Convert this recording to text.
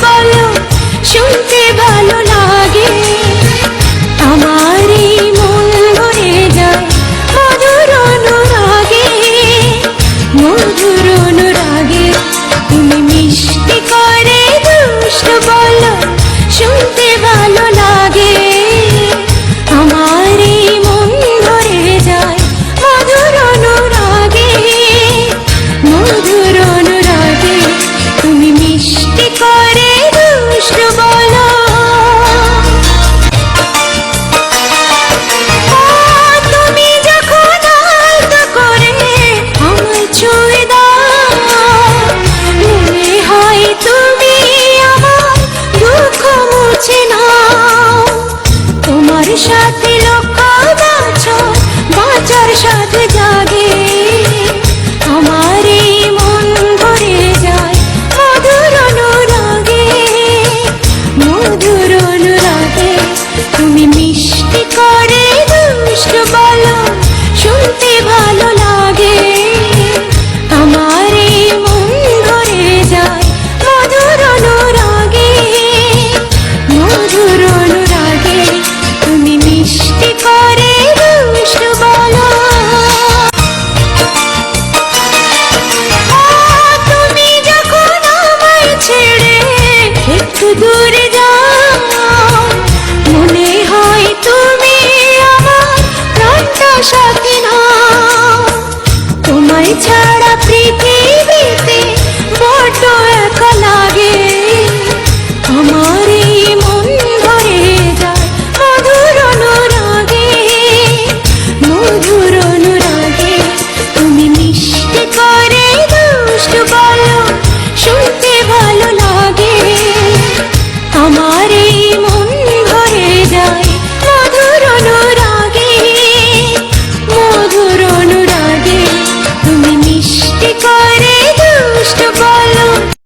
বলো শুনতে ভালো লাগে। আমার এই মন ভরে যায় মধুর অনুরাগে, মধুর অনুরাগে। তুমি মিষ্টি করে দুষ্ট বলো শুনতে ভালো লাগে। আমার এই মন ভরে যায় মধুর অনুরাগে, মধুর অনুরাগে। তুমি মিষ্টি করে দুষ্ট বলো। তুমি যখন আলতো করে আমায় ছুঁয়ে দাও, মনে হয় তুমি আমার দুঃখ মুছে নাও। তোমার সাথে লক্ষ বছর বাঁচার সাথে জাগে। আমার এই মন ভরে যায় মধুর অনুরাগে, মধুর অনুরাগে। তুমি মিষ্টি করে দুষ্ট বলো শুনতে ভালো লাগে। আমার এই মন ভরে যায় মধুর অনুরাগে, মধুর অনুরাগে। তুমি মিষ্টি করে দুষ্ট বলো। তুমি যখন আমায় ছেড়ে একটু দূরে যাও, মনে হয় তুমি আমার প্রাণটা সাথে নাও। তোমায় ছাড়া পৃথিবীতে বড্ড একা লাগে। আমার এই মন ভরে যায় মধুর অনুরাগে, মধুর অনুরাগে। তুমি মিষ্টি করে